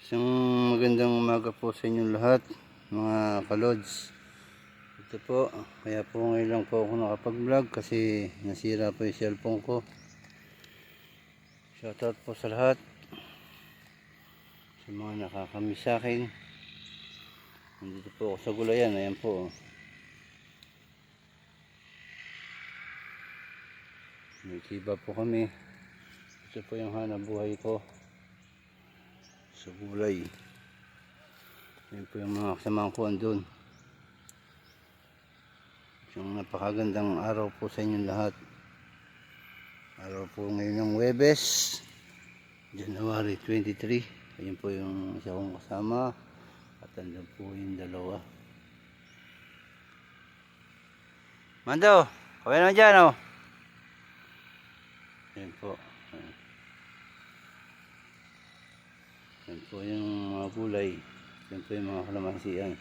Isang magandang umaga po sa inyong lahat, mga kalods. Ito po, kaya po ngayon lang po ako nakapag-vlog kasi nasira po yung cellphone ko. Shoutout po sa lahat, sa mga nakakamiss sa akin. Nandito po ako sa gulayan, ayan po. May kiba po kami. Ito po yung hanap buhay ko sa gulay. Ayan po yung mga kasamahan ko andun. Yung napakagandang araw po sa inyong lahat. Araw po ngayon ng Huwebes, January 23. Ayan po yung isa kong kasama. At andun po yung dalawa. Mando, kawin naman dyan oh. Ayan po. Ayan po yung mga gulay. Ayan po yung mga kalamansian.